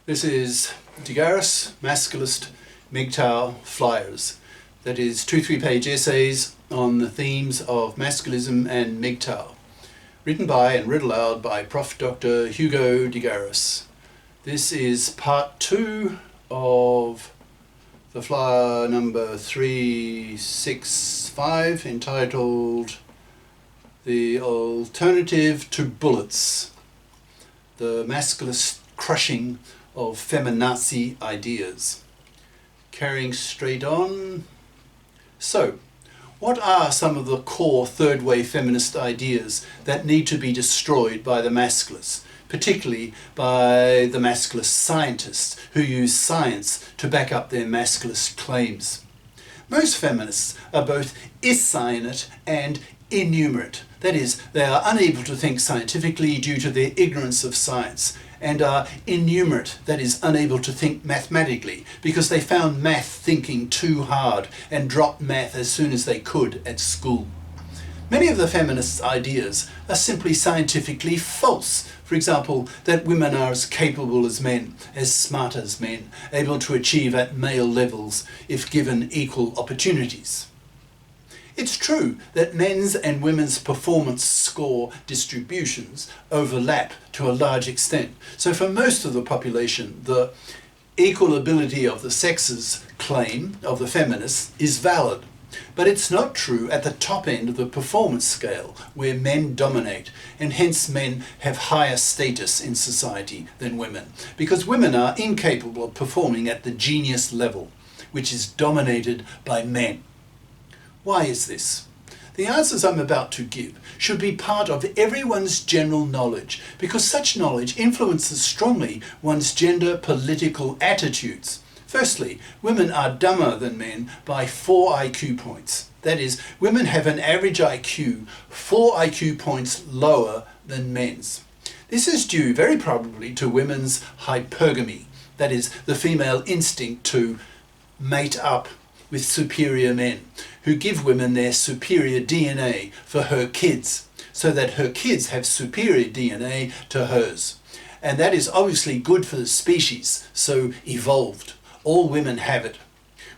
This is GARIS, Masculist MGTOW flyers. That is 2 3-page essays on the themes of masculism and MGTOW, written by and read aloud by Prof. Dr. Hugo de Garis. This is part 2 of the flyer number 365, entitled The Alternative to Bullets, the Masculist Crushing of Feminazi Ideas. Carrying straight on. So, what are some of the core third-wave feminist ideas that need to be destroyed by the masculists, particularly by the masculist scientists who use science to back up their masculist claims? Most feminists are both inscienate and innumerate. That is, they are unable to think scientifically due to their ignorance of science, and are innumerate, that is, unable to think mathematically, because they found math thinking too hard and dropped math as soon as they could at school. Many of the feminists' ideas are simply scientifically false. For example, that women are as capable as men, as smart as men, able to achieve at male levels if given equal opportunities. It's true that men's and women's performance score distributions overlap to a large extent. So for most of the population, the equal ability of the sexes claim of the feminists is valid. But it's not true at the top end of the performance scale, where men dominate, and hence men have higher status in society than women, because women are incapable of performing at the genius level, which is dominated by men. Why is this? The answers I'm about to give should be part of everyone's general knowledge, because such knowledge influences strongly one's gender political attitudes. Firstly, women are dumber than men by 4 IQ points. That is, women have an average IQ 4 IQ points lower than men's. This is due very probably to women's hypergamy, that is, the female instinct to mate up with superior men, who give women their superior DNA for her kids, so that her kids have superior DNA to hers. And that is obviously good for the species, so evolved. All women have it.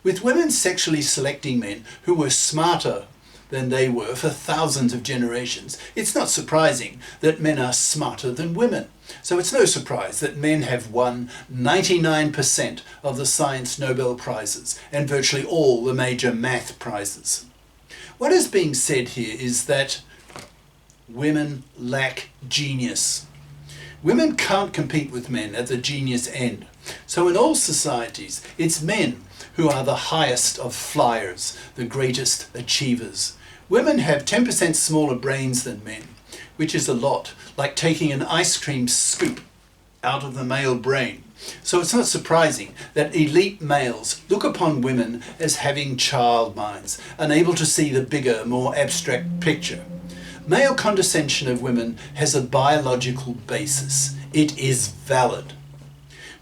With women sexually selecting men who were smarter than they were for thousands of generations, it's not surprising that men are smarter than women. So it's no surprise that men have won 99% of the Science Nobel Prizes and virtually all the major math prizes. What is being said here is that women lack genius. Women can't compete with men at the genius end. So in all societies, it's men who are the highest of flyers, the greatest achievers. Women have 10% smaller brains than men, which is a lot, like taking an ice cream scoop out of the male brain. So it's not surprising that elite males look upon women as having child minds, unable to see the bigger, more abstract picture. Male condescension of women has a biological basis. It is valid.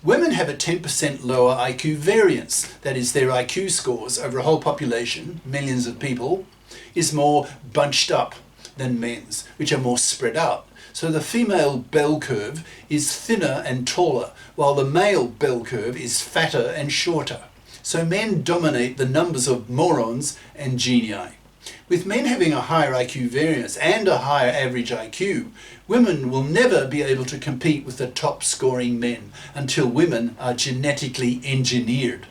Women have a 10% lower IQ variance, that is, their IQ scores over a whole population, millions of people, is more bunched up than men's, which are more spread out. So the female bell curve is thinner and taller, while the male bell curve is fatter and shorter. So men dominate the numbers of morons and genii. With men having a higher IQ variance and a higher average IQ, women will never be able to compete with the top scoring men until women are genetically engineered.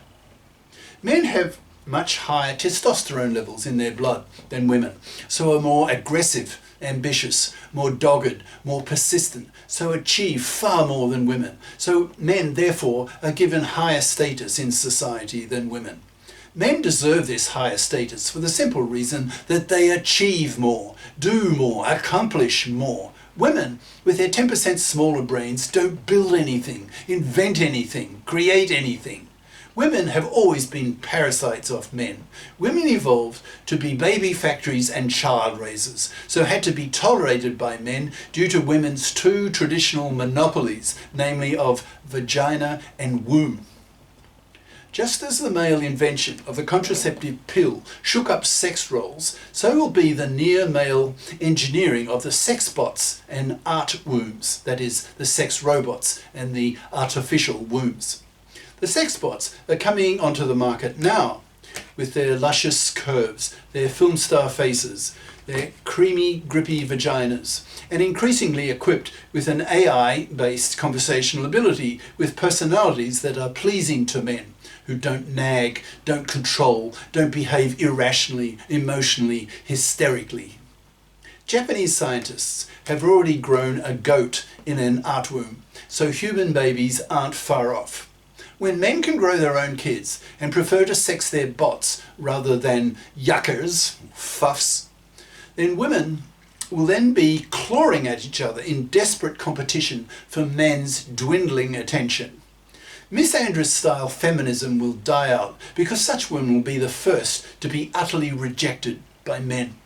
Men have much higher testosterone levels in their blood than women, so are more aggressive, ambitious, more dogged, more persistent, so achieve far more than women. So men, therefore, are given higher status in society than women. Men deserve this higher status for the simple reason that they achieve more, do more, accomplish more. Women, with their 10% smaller brains, don't build anything, invent anything, create anything. Women have always been parasites of men. Women evolved to be baby factories and child raisers, so had to be tolerated by men due to women's two traditional monopolies, namely of vagina and womb. Just as the male invention of the contraceptive pill shook up sex roles, so will be the near-male engineering of the sex bots and art wombs, that is, the sex robots and the artificial wombs. The sex bots are coming onto the market now, with their luscious curves, their film star faces, their creamy, grippy vaginas, and increasingly equipped with an AI-based conversational ability with personalities that are pleasing to men, who don't nag, don't control, don't behave irrationally, emotionally, hysterically. Japanese scientists have already grown a goat in an art womb, so human babies aren't far off. When men can grow their own kids and prefer to sex their bots rather than yuckers, fuffs, then women will then be clawing at each other in desperate competition for men's dwindling attention. Misandrist-style feminism will die out because such women will be the first to be utterly rejected by men.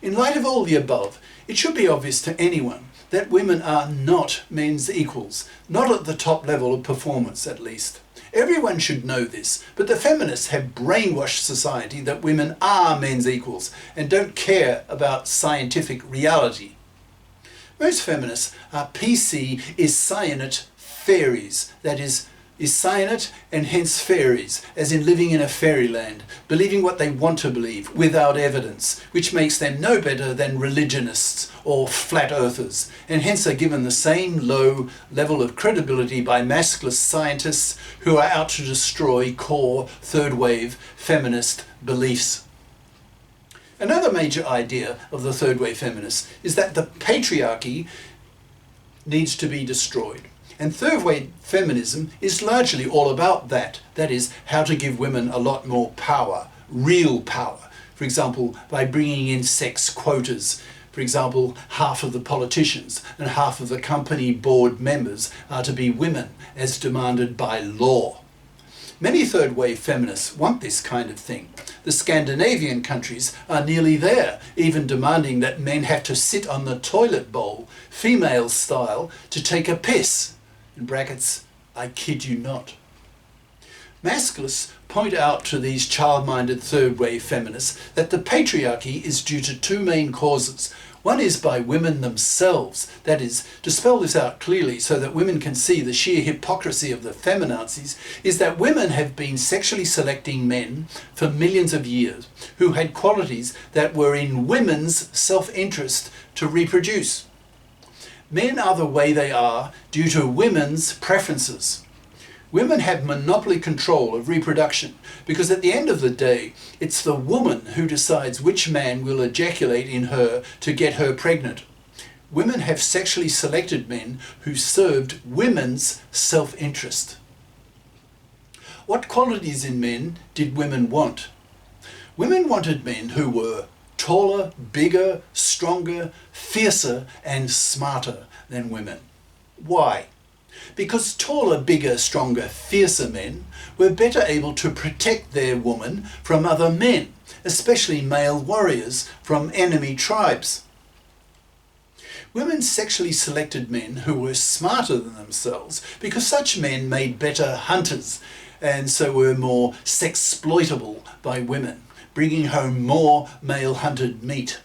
In light of all the above, it should be obvious to anyone that women are not men's equals, not at the top level of performance at least. Everyone should know this, but the feminists have brainwashed society that women are men's equals and don't care about scientific reality. Most feminists are PC is cyanate fairies, that is cyanate and hence fairies, as in living in a fairyland, believing what they want to believe without evidence, which makes them no better than religionists or flat earthers, and hence are given the same low level of credibility by masculist scientists who are out to destroy core third wave feminist beliefs. Another major idea of the third wave feminists is that the patriarchy needs to be destroyed. And third wave feminism is largely all about that. That is, how to give women a lot more power, real power. For example, by bringing in sex quotas. For example, half of the politicians and half of the company board members are to be women, as demanded by law. Many third wave feminists want this kind of thing. The Scandinavian countries are nearly there, even demanding that men have to sit on the toilet bowl, female style, to take a piss. In brackets, I kid you not. Masculists point out to these child-minded third-wave feminists that the patriarchy is due to two main causes. One is by women themselves, that is, to spell this out clearly so that women can see the sheer hypocrisy of the feminazis, is that women have been sexually selecting men for millions of years who had qualities that were in women's self-interest to reproduce. Men are the way they are due to women's preferences. Women have monopoly control of reproduction because at the end of the day, it's the woman who decides which man will ejaculate in her to get her pregnant. Women have sexually selected men who served women's self-interest. What qualities in men did women want? Women wanted men who were taller, bigger, stronger, fiercer and smarter than women. Why? Because taller, bigger, stronger, fiercer men were better able to protect their woman from other men, especially male warriors from enemy tribes. Women sexually selected men who were smarter than themselves because such men made better hunters and so were more sexploitable by women, bringing home more male-hunted meat.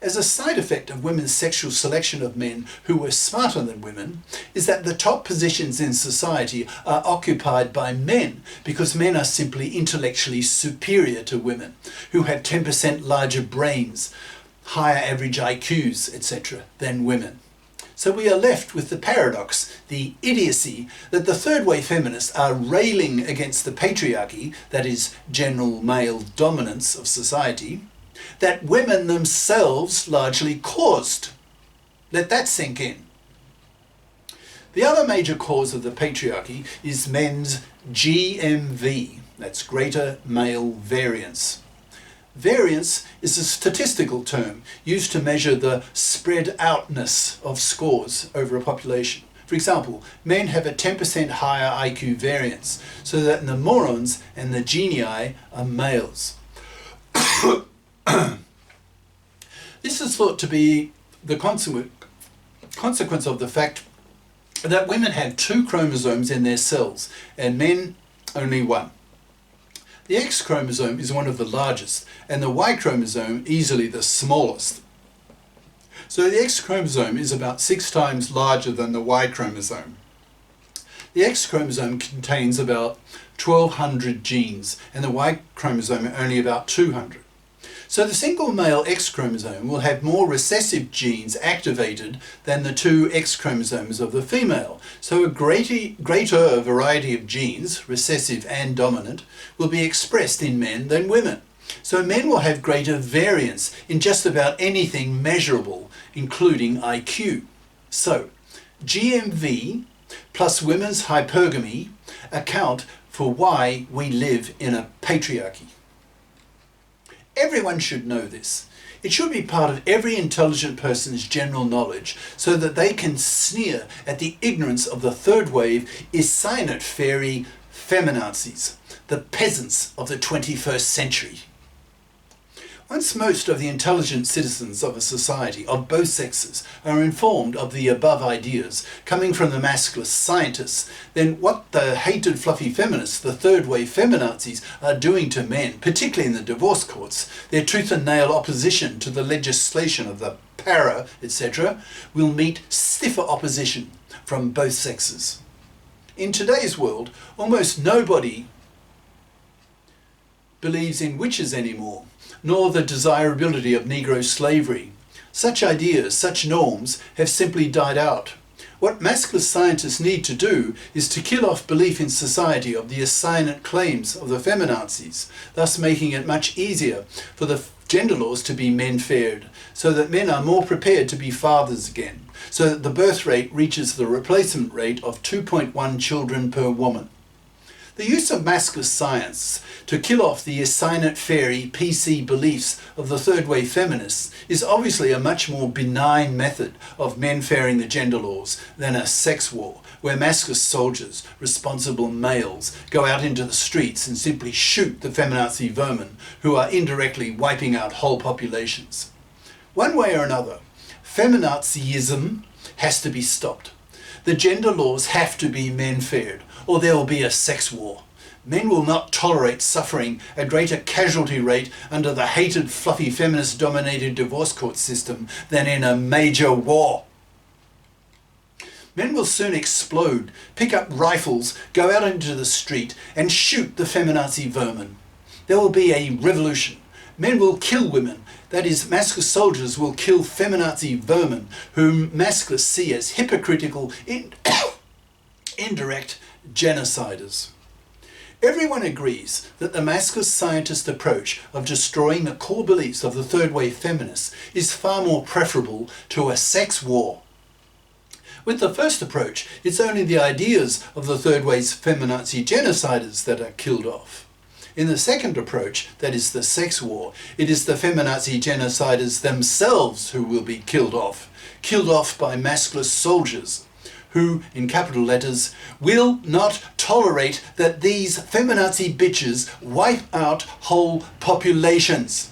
As a side effect of women's sexual selection of men who were smarter than women is that the top positions in society are occupied by men because men are simply intellectually superior to women, who have 10% larger brains, higher average IQs, etc. than women. So we are left with the paradox, the idiocy, that the third-wave feminists are railing against the patriarchy, that is, general male dominance of society, that women themselves largely caused. Let that sink in. The other major cause of the patriarchy is men's GMV, that's greater male variance. Variance is a statistical term used to measure the spread outness of scores over a population. For example, men have a 10% higher IQ variance, so that the morons and the genii are males. This is thought to be the consequence of the fact that women have two chromosomes in their cells and men only one. The X chromosome is one of the largest, and the Y chromosome easily the smallest. So the X chromosome is about 6 times larger than the Y chromosome. The X chromosome contains about 1,200 genes, and the Y chromosome only about 200. So the single male X chromosome will have more recessive genes activated than the 2 X chromosomes of the female. So a greater variety of genes, recessive and dominant, will be expressed in men than women. So men will have greater variance in just about anything measurable, including IQ. So GMV plus women's hypergamy account for why we live in a patriarchy. Everyone should know this. It should be part of every intelligent person's general knowledge so that they can sneer at the ignorance of the third wave Isinot fairy feminazis, the peasants of the 21st century. Once most of the intelligent citizens of a society of both sexes are informed of the above ideas coming from the masculist scientists, then what the hated fluffy feminists, the third wave feminazis, are doing to men, particularly in the divorce courts, their tooth and nail opposition to the legislation of the para, etc., will meet stiffer opposition from both sexes. In today's world, almost nobody believes in witches anymore, nor the desirability of Negro slavery. Such ideas, such norms, have simply died out. What masculist scientists need to do is to kill off belief in society of the Isinot claims of the feminazis, thus making it much easier for the gender laws to be menfaired, so that men are more prepared to be fathers again, so that the birth rate reaches the replacement rate of 2.1 children per woman. The use of masculist science to kill off the Isinot fairy PC beliefs of the third wave feminists is obviously a much more benign method of menfairing the gender laws than a sex war, where masculist soldiers, responsible males, go out into the streets and simply shoot the feminazi vermin who are indirectly wiping out whole populations. One way or another, feminazism has to be stopped. The gender laws have to be menfaired, or there will be a sex war. Men will not tolerate suffering a greater casualty rate under the hated fluffy feminist-dominated divorce court system than in a major war. Men will soon explode, pick up rifles, go out into the street and shoot the feminazi vermin. There will be a revolution. Men will kill women. That is, masculist soldiers will kill feminazi vermin, whom masculists see as hypocritical, indirect genociders. Everyone agrees that the masculist scientist approach of destroying the core beliefs of the third wave feminists is far more preferable to a sex war. With the first approach, it's only the ideas of the third wave feminazi genociders that are killed off. In the second approach, that is the sex war, it is the feminazi genociders themselves who will be killed off by masculist soldiers, who, in capital letters, will not tolerate that these feminazi bitches wipe out whole populations.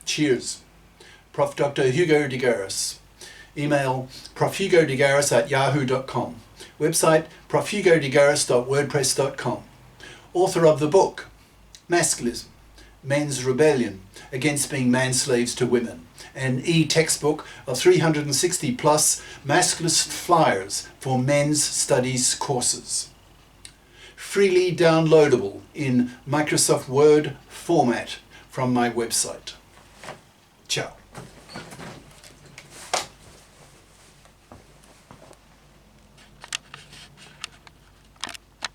Cheers. Prof. Dr. Hugo de Garis. Email profhugodegaris@yahoo.com. Website profhugodegaris.wordpress.com. Author of the book Masculism, Men's Rebellion Against Being Man-Slaves to Women, an e-textbook of 360 plus masculist flyers for men's studies courses. Freely downloadable in Microsoft Word format from my website. Ciao.